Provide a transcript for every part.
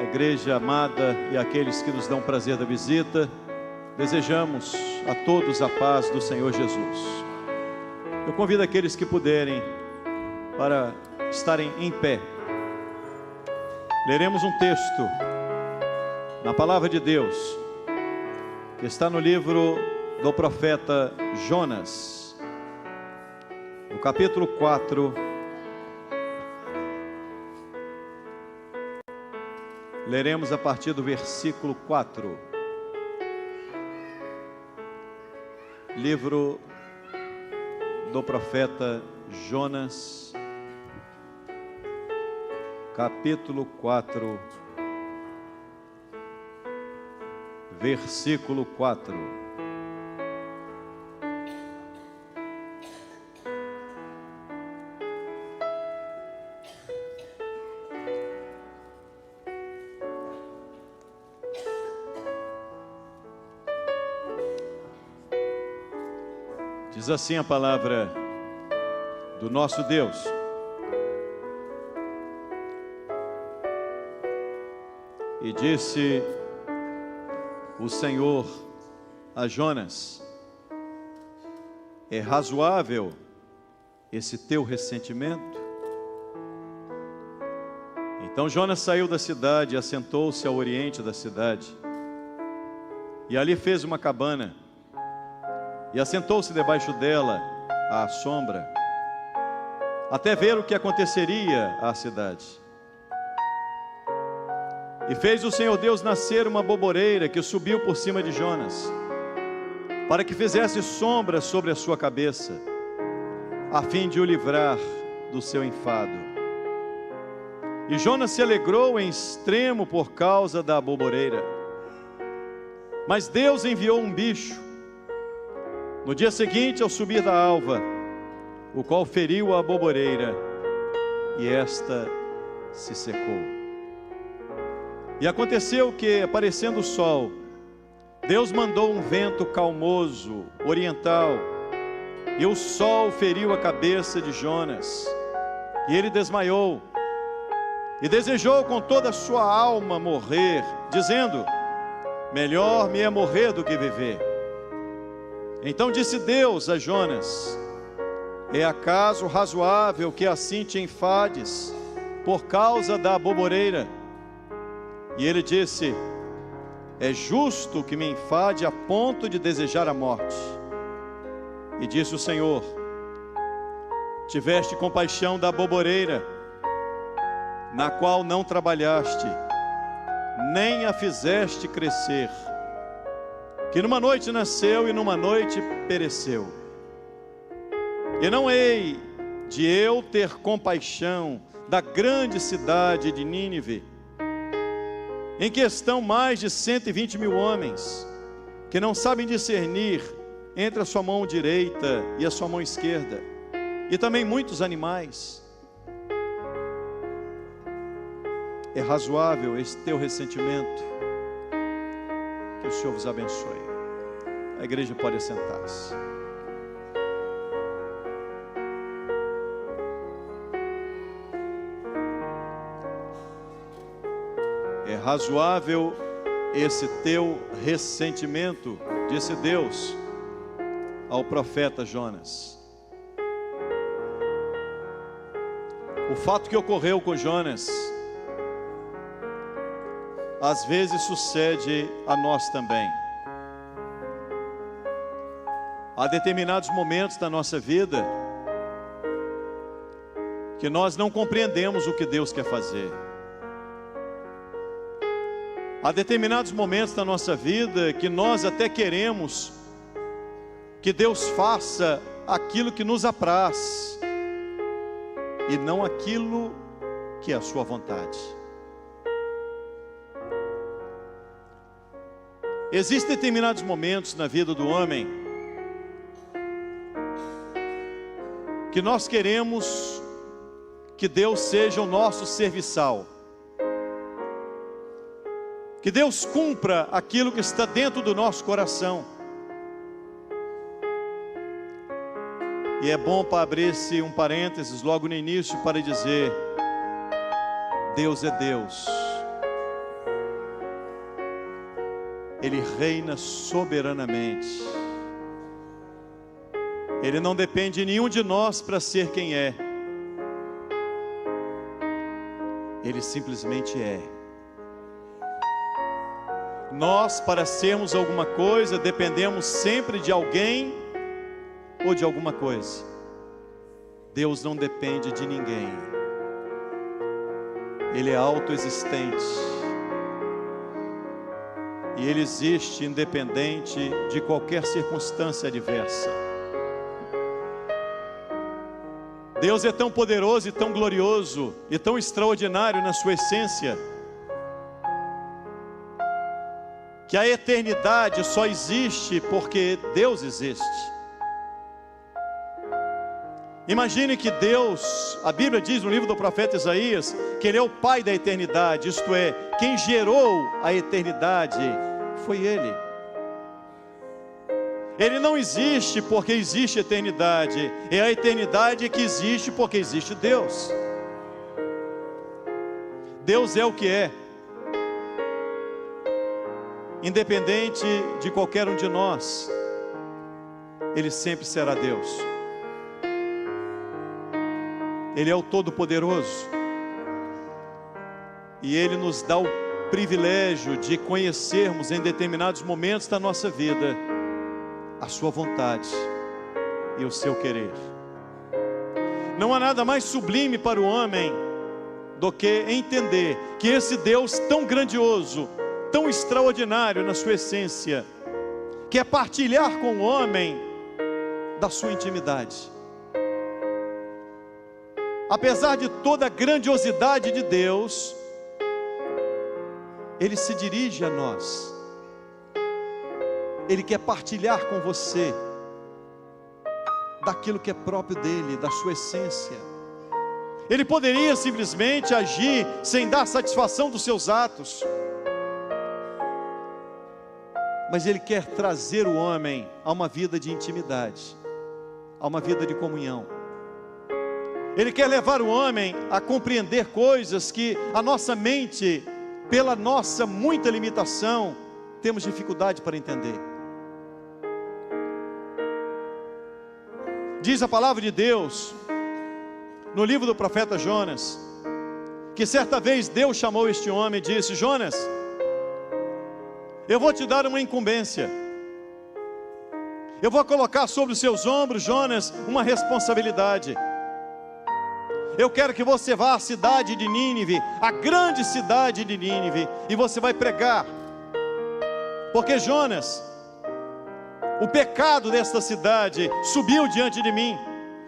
a igreja amada e aqueles que nos dão prazer da visita. Desejamos a todos a paz do Senhor Jesus. Eu convido aqueles que puderem para estarem em pé. Leremos um texto na palavra de Deus que está no livro do profeta Jonas, no capítulo 4. Leremos a partir do versículo 4. Livro do profeta Jonas, capítulo 4, versículo 4. Diz assim a palavra do nosso Deus: e disse o Senhor a Jonas: é razoável esse teu ressentimento? Então Jonas saiu da cidade e assentou-se ao oriente da cidade, e ali fez uma cabana, e assentou-se debaixo dela à sombra, até ver o que aconteceria à cidade. E fez o Senhor Deus nascer uma boboreira que subiu por cima de Jonas, para que fizesse sombra sobre a sua cabeça, a fim de o livrar do seu enfado. E Jonas se alegrou em extremo por causa da boboreira. Mas Deus enviou um bicho no dia seguinte, ao subir da alva, o qual feriu a boboreira, e esta se secou. E aconteceu que, aparecendo o sol, Deus mandou um vento calmoso, oriental, e o sol feriu a cabeça de Jonas, e ele desmaiou, e desejou com toda a sua alma morrer, dizendo: melhor me é morrer do que viver. Então disse Deus a Jonas: é acaso razoável que assim te enfades por causa da boboreira? E ele disse: é justo que me enfade a ponto de desejar a morte. E disse o Senhor: tiveste compaixão da boboreira, na qual não trabalhaste, nem a fizeste crescer, que numa noite nasceu e numa noite pereceu. E não hei de eu ter compaixão da grande cidade de Nínive, em que estão mais de 120 mil homens, que não sabem discernir entre a sua mão direita e a sua mão esquerda, e também muitos animais. É razoável esse teu ressentimento? Que o Senhor vos abençoe. A igreja pode assentar-se. É razoável esse teu ressentimento, disse Deus ao profeta Jonas. O fato que ocorreu com Jonas às vezes sucede a nós também. Há determinados momentos da nossa vida que nós não compreendemos o que Deus quer fazer. Há determinados momentos da nossa vida que nós até queremos que Deus faça aquilo que nos apraz e não aquilo que é a sua vontade. Existem determinados momentos na vida do homem que nós queremos que Deus seja o nosso serviçal, que Deus cumpra aquilo que está dentro do nosso coração. E é bom para abrir-se um parênteses logo no início para dizer: Deus é Deus Ele reina soberanamente. Ele não depende de nenhum de nós para ser quem é. Ele simplesmente é. Nós, para sermos alguma coisa, dependemos sempre de alguém ou de alguma coisa. Deus não depende de ninguém. Ele é autoexistente. E Ele existe independente de qualquer circunstância adversa. Deus é tão poderoso e tão glorioso e tão extraordinário na sua essência, que a eternidade só existe porque Deus existe. Imagine que Deus, a Bíblia diz no livro do profeta Isaías, que Ele é o Pai da eternidade, isto é, quem gerou a eternidade foi Ele. Ele não existe porque existe eternidade, é a eternidade que existe porque existe Deus. Deus é o que é, independente de qualquer um de nós, Ele sempre será Deus. Ele é o Todo-Poderoso, e Ele nos dá o privilégio de conhecermos em determinados momentos da nossa vida a sua vontade e o seu querer. Não há nada mais sublime para o homem do que entender que esse Deus tão grandioso, tão extraordinário na sua essência, quer partilhar com o homem da sua intimidade. Apesar de toda a grandiosidade de Deus, Ele se dirige a nós. Ele quer partilhar com você daquilo que é próprio dele, da sua essência. Ele poderia simplesmente agir sem dar satisfação dos seus atos, mas Ele quer trazer o homem a uma vida de intimidade, a uma vida de comunhão. Ele quer levar o homem a compreender coisas que a nossa mente, pela nossa muita limitação, temos dificuldade para entender. Diz a palavra de Deus, no livro do profeta Jonas, que certa vez Deus chamou este homem e disse: Jonas, eu vou te dar uma incumbência. Eu vou colocar sobre os seus ombros, Jonas, uma responsabilidade. Eu quero que você vá à cidade de Nínive, a grande cidade de Nínive, e você vai pregar. Porque Jonas, o pecado desta cidade subiu diante de mim.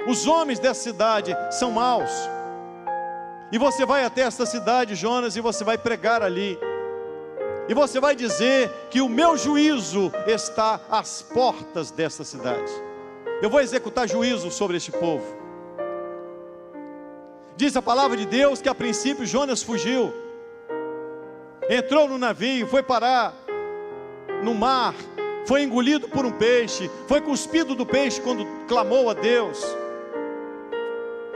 Os homens dessa cidade são maus. E você vai até esta cidade, Jonas, e você vai pregar ali. E você vai dizer que o meu juízo está às portas desta cidade. Eu vou executar juízo sobre este povo. Diz a palavra de Deus que a princípio Jonas fugiu. Entrou no navio, foi parar no mar, foi engolido por um peixe, foi cuspido do peixe quando clamou a Deus.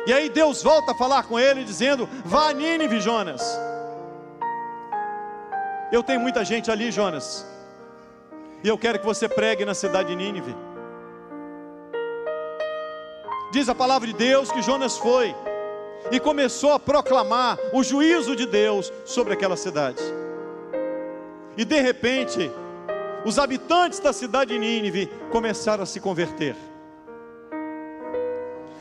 E aí Deus volta a falar com ele dizendo: vá a Nínive, Jonas. Eu tenho muita gente ali, Jonas, e eu quero que você pregue na cidade de Nínive. Diz a palavra de Deus que Jonas foi e começou a proclamar o juízo de Deus sobre aquela cidade. E de repente, os habitantes da cidade de Nínive começaram a se converter.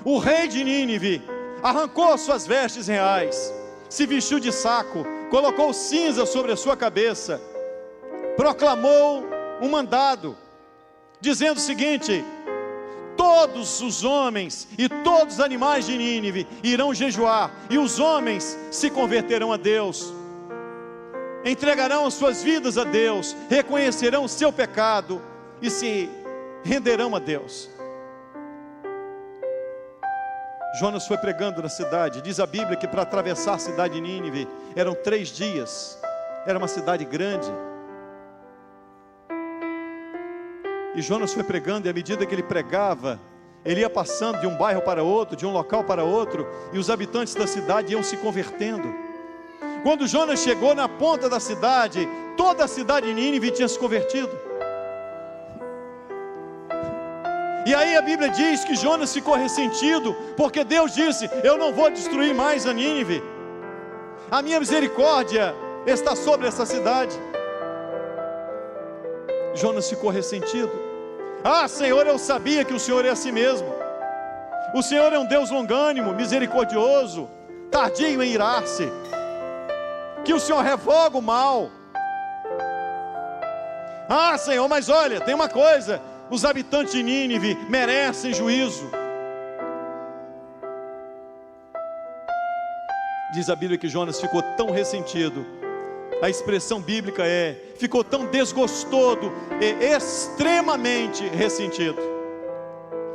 O rei de Nínive arrancou suas vestes reais, se vestiu de saco, colocou cinza sobre a sua cabeça, proclamou um mandado, dizendo o seguinte: todos os homens e todos os animais de Nínive irão jejuar, e os homens se converterão a Deus, entregarão as suas vidas a Deus, reconhecerão o seu pecado e se renderão a Deus. Jonas foi pregando na cidade. Diz a Bíblia que para atravessar a cidade de Nínive eram 3 dias. Era uma cidade grande. E Jonas foi pregando, e à medida que ele pregava, ele ia passando de um bairro para outro, de um local para outro, e os habitantes da cidade iam se convertendo. Quando Jonas chegou na ponta da cidade, toda a cidade de Nínive tinha se convertido. E aí a Bíblia diz que Jonas ficou ressentido, porque Deus disse: eu não vou destruir mais a Nínive, a minha misericórdia está sobre essa cidade. Jonas ficou ressentido. Ah, Senhor, eu sabia que o Senhor é assim mesmo. O Senhor é um Deus longânimo, misericordioso, tardio em irar-se, que o Senhor revoga o mal. Ah, Senhor, mas olha, tem uma coisa: os habitantes de Nínive merecem juízo. Diz a Bíblia que Jonas ficou tão ressentido, a expressão bíblica ficou tão desgostoso e extremamente ressentido.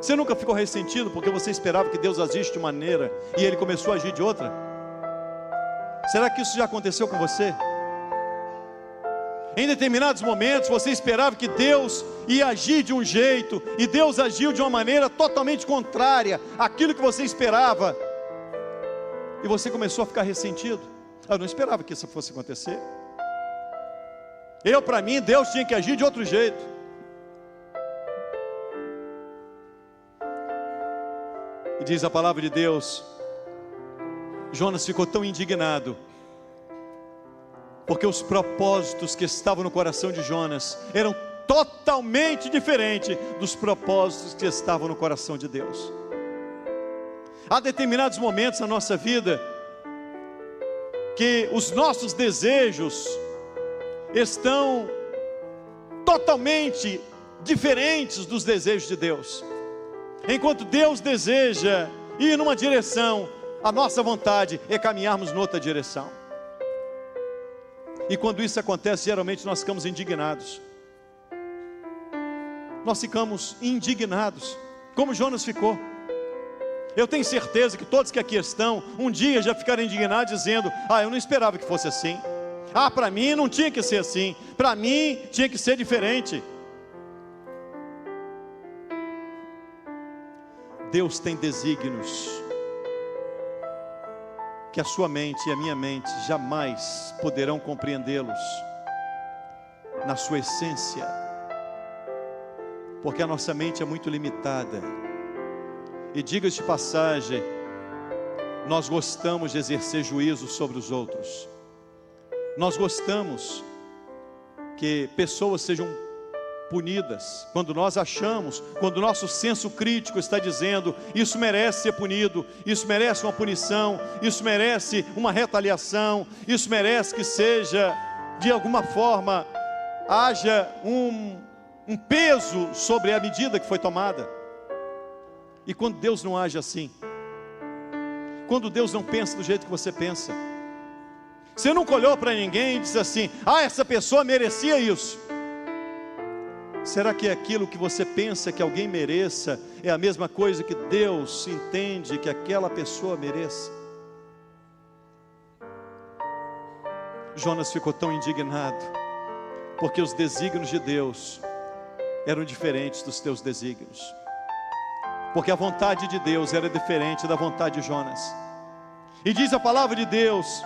Você nunca ficou ressentido porque você esperava que Deus agisse de maneira e Ele começou a agir de outra? Será que isso já aconteceu com você? Em determinados momentos você esperava que Deus ia agir de um jeito, e Deus agiu de uma maneira totalmente contrária àquilo que você esperava, e você começou a ficar ressentido. Eu não esperava que isso fosse acontecer. Para mim, Deus tinha que agir de outro jeito. E diz a palavra de Deus, Jonas ficou tão indignado, porque os propósitos que estavam no coração de Jonas eram totalmente diferentes dos propósitos que estavam no coração de Deus. Há determinados momentos na nossa vida que os nossos desejos estão totalmente diferentes dos desejos de Deus. Enquanto Deus deseja ir numa direção, a nossa vontade é caminharmos noutra direção. E quando isso acontece, geralmente nós ficamos indignados. Nós ficamos indignados, como Jonas ficou. Eu tenho certeza que todos que aqui estão, um dia já ficaram indignados, dizendo: eu não esperava que fosse assim. Para mim não tinha que ser assim. Para mim tinha que ser diferente. Deus tem desígnios que a sua mente e a minha mente jamais poderão compreendê-los na sua essência, porque a nossa mente é muito limitada. E diga-se de passagem, nós gostamos de exercer juízo sobre os outros. Nós gostamos que pessoas sejam punidas, quando nós achamos, quando o nosso senso crítico está dizendo: isso merece ser punido, isso merece uma punição, isso merece uma retaliação, isso merece que seja, de alguma forma, haja um peso sobre a medida que foi tomada. E quando Deus não age assim, quando Deus não pensa do jeito que você pensa, você nunca olhou para ninguém e disse assim: essa pessoa merecia isso. Será que aquilo que você pensa que alguém mereça é a mesma coisa que Deus entende que aquela pessoa mereça? Jonas ficou tão indignado, porque os desígnios de Deus eram diferentes dos teus desígnios, porque a vontade de Deus era diferente da vontade de Jonas. E diz a palavra de Deus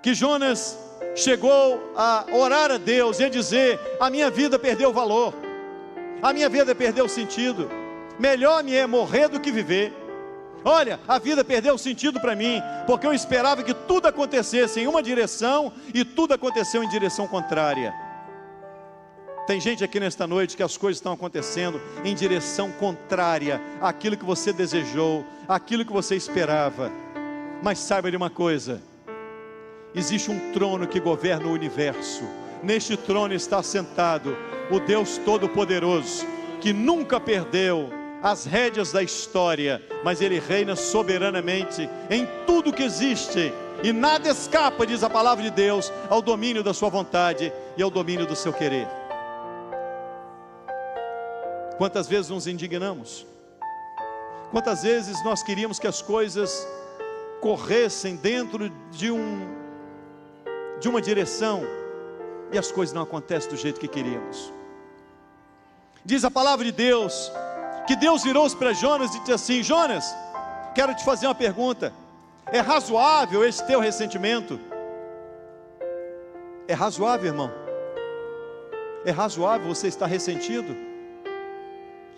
que Jonas chegou a orar a Deus e a dizer: a minha vida perdeu valor, a minha vida perdeu sentido, melhor me é morrer do que viver. Olha, a vida perdeu sentido para mim, porque eu esperava que tudo acontecesse em uma direção e tudo aconteceu em direção contrária. Tem gente aqui nesta noite que as coisas estão acontecendo em direção contrária àquilo que você desejou, àquilo que você esperava. Mas saiba de uma coisa: existe um trono que governa o universo. Neste trono está sentado o Deus Todo-Poderoso, que nunca perdeu as rédeas da história, mas Ele reina soberanamente em tudo que existe, e nada escapa, diz a palavra de Deus, ao domínio da sua vontade e ao domínio do seu querer. Quantas vezes nos indignamos? Quantas vezes nós queríamos que as coisas corressem dentro de uma direção, e as coisas não acontecem do jeito que queríamos? Diz a palavra de Deus que Deus virou-se para Jonas e disse assim: Jonas, quero te fazer uma pergunta. É razoável esse teu ressentimento? É razoável, irmão? É razoável você estar ressentido?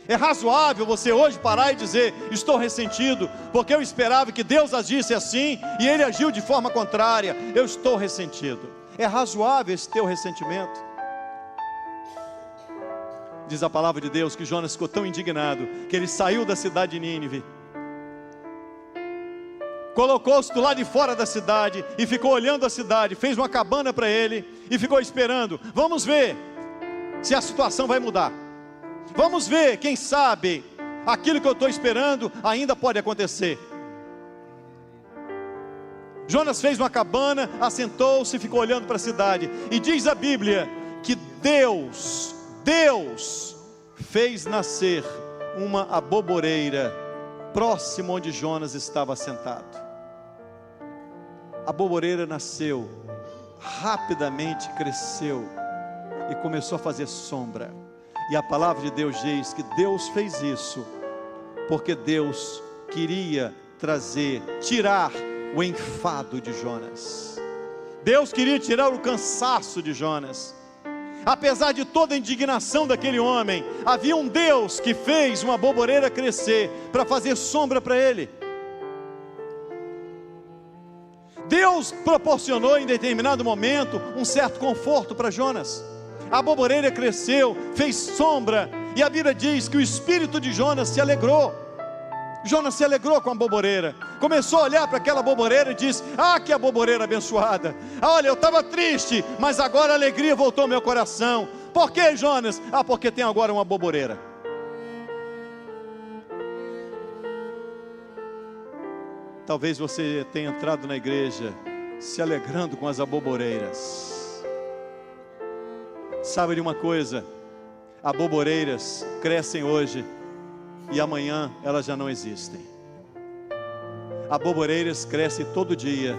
É razoável você hoje parar e dizer: estou ressentido, porque eu esperava que Deus agisse assim, e Ele agiu de forma contrária, eu estou ressentido. É razoável esse teu ressentimento? Diz a palavra de Deus que Jonas ficou tão indignado, que ele saiu da cidade de Nínive, colocou-se do lado de fora da cidade, e ficou olhando a cidade, fez uma cabana para ele, e ficou esperando. Vamos ver se a situação vai mudar. Vamos ver, quem sabe, aquilo que eu estou esperando ainda pode acontecer. Jonas fez uma cabana, assentou-se e ficou olhando para a cidade. E diz a Bíblia que Deus fez nascer uma aboboreira próximo onde Jonas estava sentado. A aboboreira nasceu, rapidamente cresceu e começou a fazer sombra. E a palavra de Deus diz que Deus fez isso porque Deus queria tirar o enfado de Jonas. Deus queria tirar o cansaço de Jonas. Apesar de toda a indignação daquele homem, havia um Deus que fez uma aboboreira crescer para fazer sombra para ele. Deus proporcionou em determinado momento um certo conforto para Jonas. A aboboreira cresceu, fez sombra, e a Bíblia diz que o espírito de Jonas se alegrou. Jonas se alegrou com a aboboreira, começou a olhar para aquela aboboreira e disse: ah, que aboboreira abençoada, olha, eu estava triste, mas agora a alegria voltou ao meu coração. Por que, Jonas? Ah, porque tem agora uma aboboreira. Talvez você tenha entrado na igreja se alegrando com as aboboreiras. Sabe de uma coisa? Aboboreiras crescem hoje e amanhã elas já não existem. Aboboreiras crescem todo dia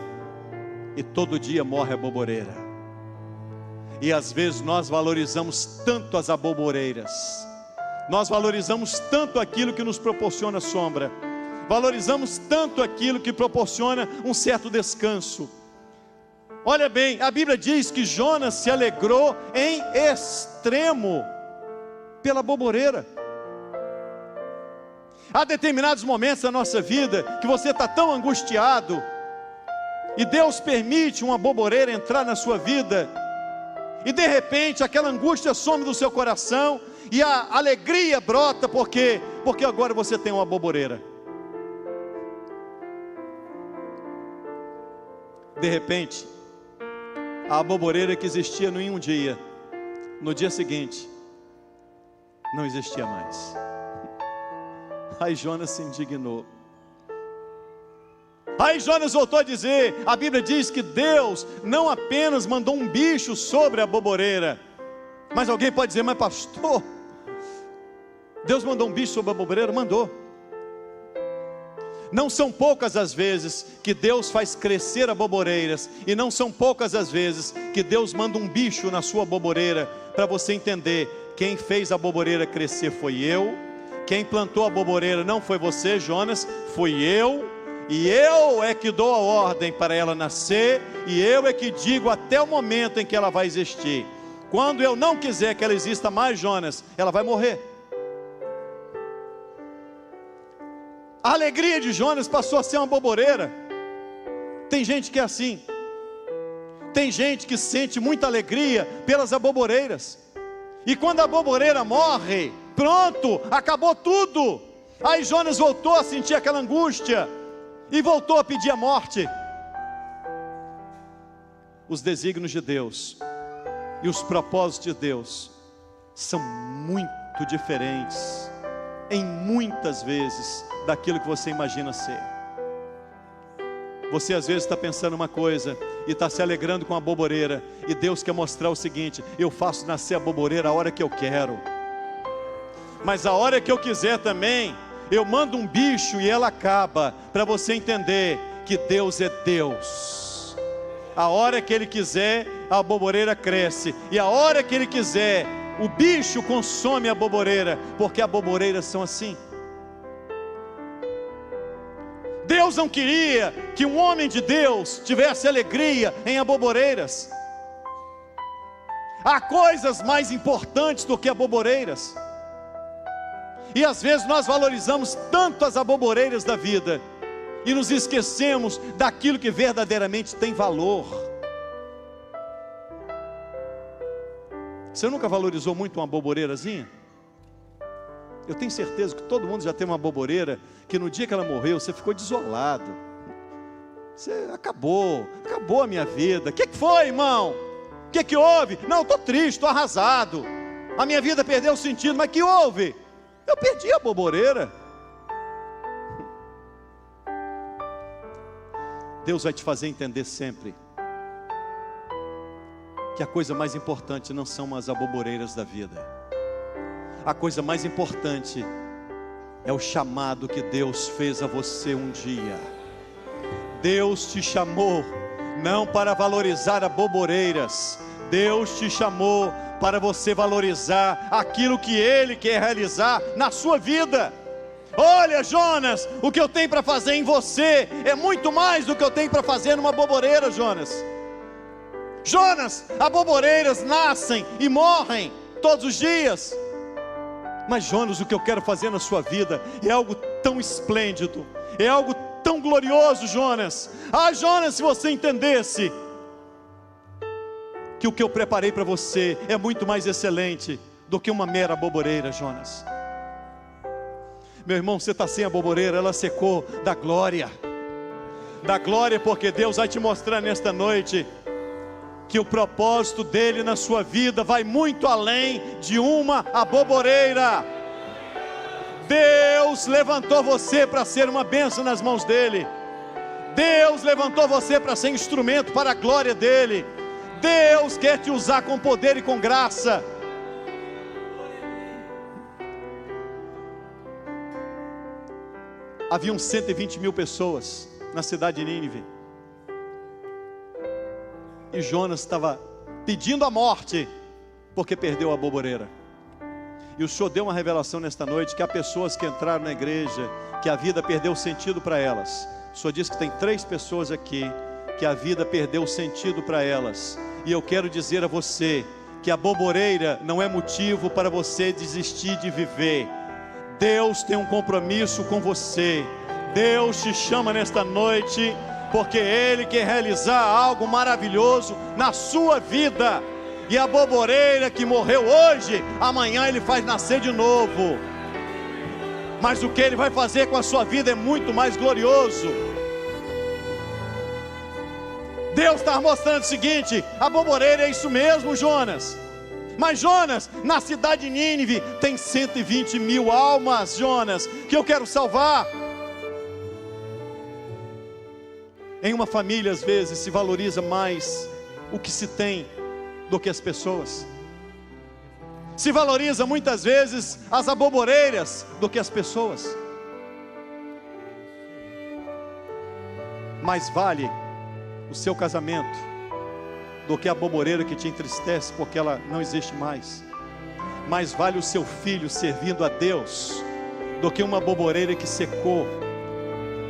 e todo dia morre a aboboreira. E às vezes nós valorizamos tanto as aboboreiras, nós valorizamos tanto aquilo que nos proporciona sombra, valorizamos tanto aquilo que proporciona um certo descanso. Olha bem, a Bíblia diz que Jonas se alegrou em extremo pela aboboreira. Há determinados momentos da nossa vida que você está tão angustiado, e Deus permite uma aboboreira entrar na sua vida, e de repente aquela angústia some do seu coração, e a alegria brota. Por quê? Porque agora você tem uma aboboreira. De repente, a aboboreira que existia em um dia, no dia seguinte, não existia mais. Aí Jonas se indignou. Aí Jonas voltou a dizer, a Bíblia diz que Deus não apenas mandou um bicho sobre a aboboreira, mas alguém pode dizer: mas pastor, Deus mandou um bicho sobre a aboboreira? Mandou. Não são poucas as vezes que Deus faz crescer aboboreiras, e não são poucas as vezes que Deus manda um bicho na sua aboboreira, para você entender: quem fez a aboboreira crescer foi eu, quem plantou a aboboreira não foi você, Jonas, foi eu, e eu é que dou a ordem para ela nascer, e eu é que digo até o momento em que ela vai existir. Quando eu não quiser que ela exista mais, Jonas, ela vai morrer. A alegria de Jonas passou a ser uma aboboreira. Tem gente que é assim. Tem gente que sente muita alegria pelas aboboreiras, e quando a aboboreira morre, pronto, acabou tudo. Aí Jonas voltou a sentir aquela angústia, e voltou a pedir a morte. Os desígnios de Deus e os propósitos de Deus são muito diferentes, em muitas vezes, daquilo que você imagina ser. Você às vezes está pensando uma coisa e está se alegrando com a aboboreira, e Deus quer mostrar o seguinte: eu faço nascer a aboboreira a hora que eu quero, mas a hora que eu quiser também, eu mando um bicho e ela acaba, para você entender que Deus é Deus. A hora que Ele quiser, a aboboreira cresce, e a hora que Ele quiser, o bicho consome a aboboreira, porque aboboreiras são assim. Deus não queria que um homem de Deus tivesse alegria em aboboreiras. Há coisas mais importantes do que aboboreiras. E às vezes nós valorizamos tanto as aboboreiras da vida e nos esquecemos daquilo que verdadeiramente tem valor. Você nunca valorizou muito uma aboboreirazinha? Eu tenho certeza que todo mundo já tem uma aboboreira que no dia que ela morreu você ficou desolado. Você acabou a minha vida. O que foi, irmão? O que houve? Não, estou triste, estou arrasado. A minha vida perdeu o sentido. Mas o que houve? Eu perdi a aboboreira. Deus vai te fazer entender sempre que a coisa mais importante não são as aboboreiras da vida. A coisa mais importante é o chamado que Deus fez a você um dia. Deus te chamou não para valorizar aboboreiras. Deus te chamou para você valorizar aquilo que Ele quer realizar na sua vida. Olha, Jonas, o que eu tenho para fazer em você é muito mais do que eu tenho para fazer numa aboboreira, Jonas. Jonas, aboboreiras nascem e morrem todos os dias. Mas Jonas, o que eu quero fazer na sua vida é algo tão esplêndido, é algo tão glorioso, Jonas. Ah, Jonas, se você entendesse que o que eu preparei para você é muito mais excelente do que uma mera aboboreira, Jonas. Meu irmão, você está sem a aboboreira, ela secou da glória, porque Deus vai te mostrar nesta noite que o propósito dele na sua vida vai muito além de uma aboboreira. Deus levantou você para ser uma bênção nas mãos dele. Deus levantou você para ser instrumento para a glória dele. Deus quer te usar com poder e com graça. Haviam 120 mil pessoas na cidade de Nínive. E Jonas estava pedindo a morte, porque perdeu a aboboreira. E o Senhor deu uma revelação nesta noite, que há pessoas que entraram na igreja, que a vida perdeu sentido para elas. O Senhor disse que tem 3 pessoas aqui, que a vida perdeu sentido para elas. E eu quero dizer a você, que a aboboreira não é motivo para você desistir de viver. Deus tem um compromisso com você. Deus te chama nesta noite, porque Ele quer realizar algo maravilhoso na sua vida. E a aboboreira que morreu hoje, amanhã Ele faz nascer de novo. Mas o que Ele vai fazer com a sua vida é muito mais glorioso. Deus está mostrando o seguinte: a aboboreira é isso mesmo, Jonas. Mas Jonas, na cidade de Nínive tem 120 mil almas, Jonas, que eu quero salvar. Em uma família, às vezes, se valoriza mais o que se tem do que as pessoas. Se valoriza muitas vezes as aboboreiras do que as pessoas. Mais vale o seu casamento do que a aboboreira que te entristece porque ela não existe mais. Mais vale o seu filho servindo a Deus do que uma aboboreira que secou.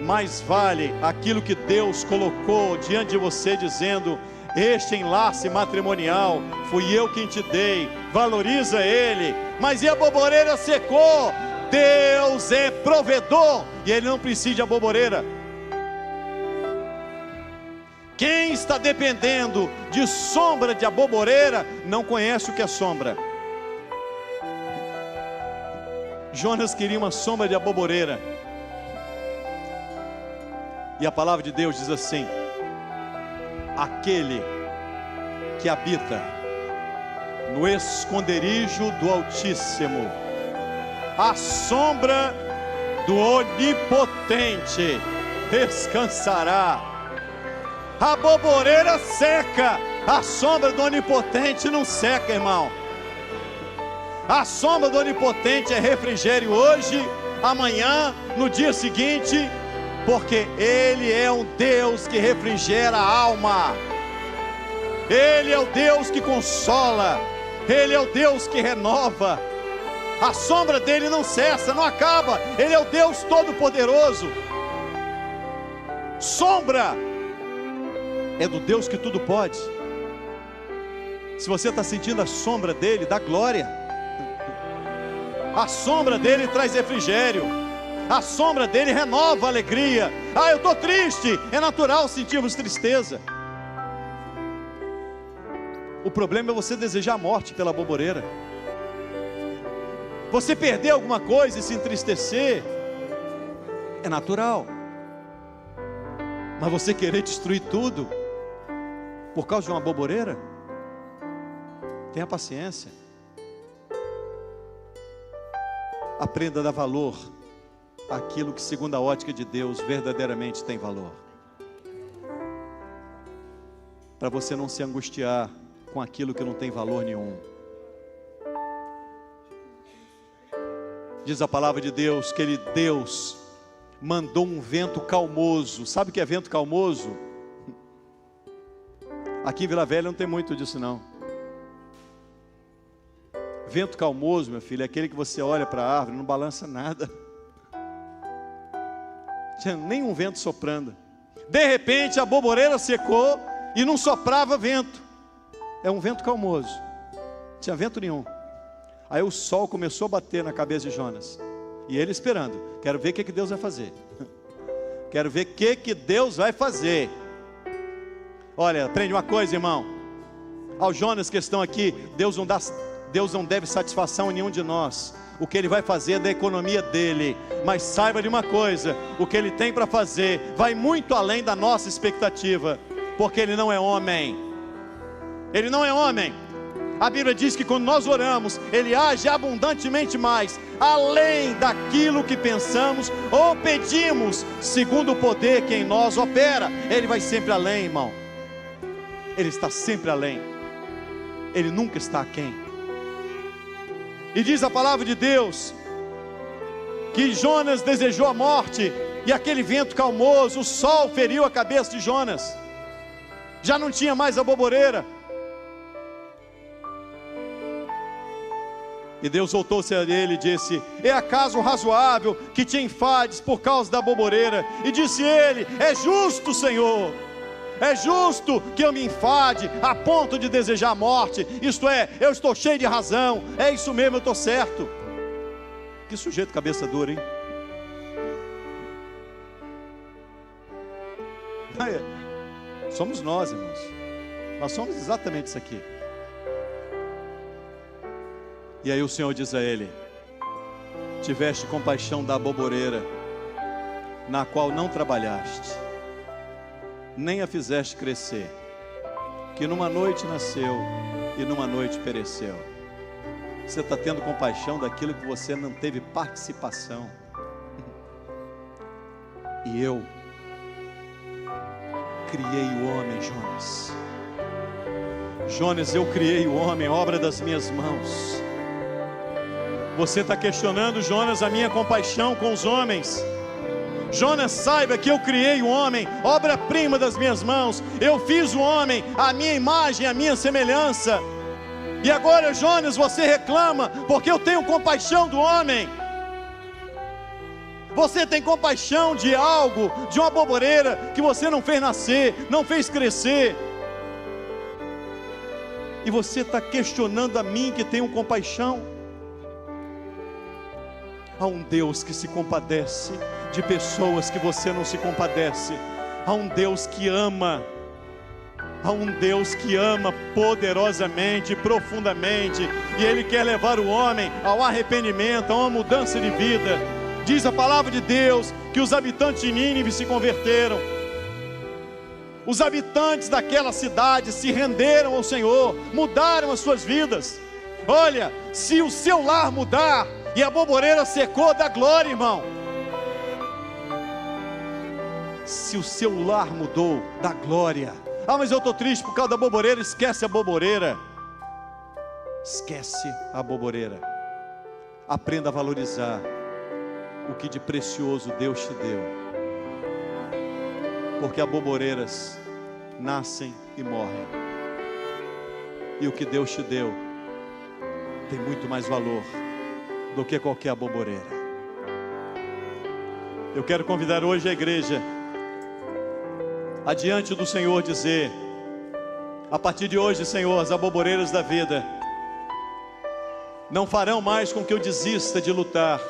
Mais vale aquilo que Deus colocou diante de você, dizendo: este enlace matrimonial fui eu quem te dei, valoriza ele. Mas e a aboboreira secou? Deus é provedor e Ele não precisa de aboboreira. Quem está dependendo de sombra de aboboreira não conhece o que é sombra. Jonas queria uma sombra de aboboreira. E a palavra de Deus diz assim: aquele que habita no esconderijo do Altíssimo, à sombra do Onipotente descansará. A aboboreira seca, a sombra do Onipotente não seca, irmão. A sombra do Onipotente é refrigério hoje, amanhã, no dia seguinte, porque Ele é um Deus que refrigera a alma. Ele é o Deus que consola. Ele é o Deus que renova. A sombra dele não cessa, não acaba. Ele é o Deus Todo-Poderoso. Sombra é do Deus que tudo pode. Se você está sentindo a sombra dele, dá glória. A sombra dele traz refrigério. A sombra dele renova a alegria. Ah, eu estou triste. É natural sentirmos tristeza. O problema é você desejar a morte pela boboreira. Você perder alguma coisa e se entristecer. É natural. Mas você querer destruir tudo por causa de uma boboreira? Tenha paciência. Aprenda a dar valor àquilo que, segundo a ótica de Deus, verdadeiramente tem valor. Para você não se angustiar com aquilo que não tem valor nenhum. Diz a palavra de Deus que Deus mandou um vento calmoso. Sabe o que é vento calmoso? Aqui em Vila Velha não tem muito disso não. Vento calmoso, meu filho, é aquele que você olha para a árvore e não balança nada. Tinha nenhum vento soprando. De repente a boboreira secou e não soprava vento. É um vento calmoso. Não tinha vento nenhum. Aí o sol começou a bater na cabeça de Jonas. E ele esperando. Quero ver o que Deus vai fazer. Quero ver o que Deus vai fazer. Olha, aprende uma coisa, irmão. Ao Jonas que estão aqui, Deus não deve satisfação a nenhum de nós. O que Ele vai fazer é da economia dEle. Mas saiba de uma coisa, o que Ele tem para fazer vai muito além da nossa expectativa. Porque Ele não é homem. Ele não é homem. A Bíblia diz que quando nós oramos, Ele age abundantemente mais, além daquilo que pensamos ou pedimos, segundo o poder que em nós opera. Ele vai sempre além, irmão. Ele está sempre além. Ele nunca está aquém. E diz a palavra de Deus que Jonas desejou a morte, e aquele vento calmoso, o sol feriu a cabeça de Jonas. Já não tinha mais a boboreira. E Deus voltou-se a ele e disse: é acaso razoável que te enfades por causa da boboreira? E disse ele: é justo, Senhor. É justo que eu me enfade a ponto de desejar a morte. Isto é, eu estou cheio de razão. É isso mesmo, eu estou certo. Que sujeito cabeça dura, hein? Somos nós, irmãos. Nós somos exatamente isso aqui. E aí o Senhor diz a ele: tiveste compaixão da boboreira, na qual não trabalhaste, nem a fizeste crescer, que numa noite nasceu e numa noite pereceu. Você está tendo compaixão daquilo que você não teve participação. E eu criei o homem, Jonas. Jonas, eu criei o homem, obra das minhas mãos. Você está questionando, Jonas, a minha compaixão com os homens. Jonas, saiba que eu criei o homem, obra-prima das minhas mãos. Eu fiz o homem, a minha imagem, a minha semelhança. E agora, Jonas, você reclama porque eu tenho compaixão do homem. Você tem compaixão de algo, de uma boboreira que você não fez nascer, não fez crescer. E você está questionando a mim que tenho compaixão. Há um Deus que se compadece de pessoas que você não se compadece. Há um Deus que ama. Há um Deus que ama poderosamente, profundamente. E Ele quer levar o homem ao arrependimento, a uma mudança de vida. Diz a palavra de Deus que os habitantes de Nínive se converteram. Os habitantes daquela cidade se renderam ao Senhor, mudaram as suas vidas. Olha, se o seu lar mudar e a boboreira secou, dá glória, irmão. Se o seu lar mudou, dá glória. Ah, mas eu estou triste por causa da boboreira. Esquece a boboreira. Esquece a boboreira. Aprenda a valorizar o que de precioso Deus te deu. Porque as boboreiras nascem e morrem. E o que Deus te deu tem muito mais valor do que qualquer boboreira. Eu quero convidar hoje a igreja adiante do Senhor, dizer: A partir de hoje, Senhor, as aboboreiras da vida não farão mais com que eu desista de lutar,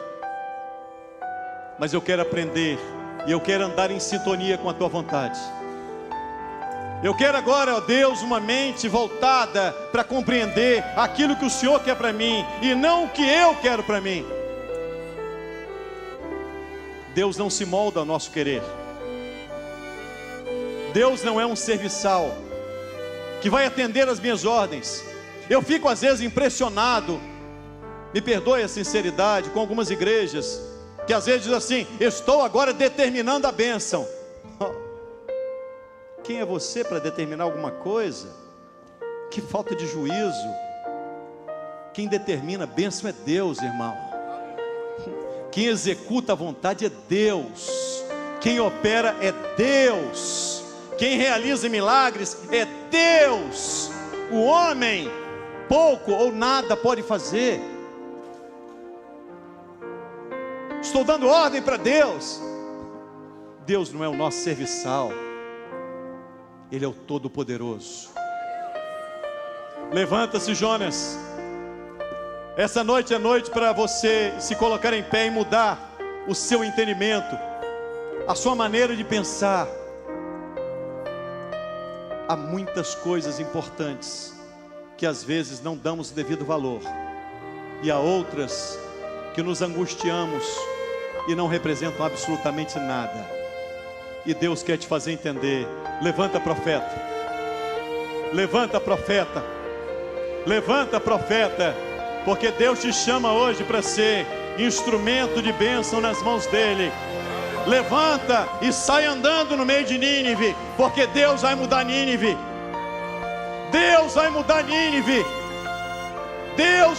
mas eu quero aprender e eu quero andar em sintonia com a Tua vontade. Eu quero agora, ó Deus, uma mente voltada para compreender aquilo que o Senhor quer para mim e não o que eu quero para mim. Deus não se molda ao nosso querer. Deus não é um serviçal que vai atender às minhas ordens. Eu fico às vezes impressionado, me perdoe a sinceridade, com algumas igrejas que às vezes dizem assim: estou agora determinando a bênção. Quem é você para determinar alguma coisa? Que falta de juízo. Quem determina a bênção é Deus, irmão. Quem executa a vontade é Deus. Quem opera é Deus. Quem realiza milagres é Deus. O homem pouco ou nada pode fazer. Estou dando ordem para Deus. Deus não é o nosso serviçal. Ele é o Todo-Poderoso. Levanta-se, Jonas. Essa noite é noite para você se colocar em pé e mudar o seu entendimento, a sua maneira de pensar. Há muitas coisas importantes que às vezes não damos o devido valor, e há outras que nos angustiamos e não representam absolutamente nada. E Deus quer te fazer entender. Levanta, profeta. Levanta, profeta. Levanta, profeta. Porque Deus te chama hoje para ser instrumento de bênção nas mãos dEle. Levanta e sai andando no meio de Nínive, porque Deus vai mudar Nínive. Deus vai mudar Nínive. Deus vai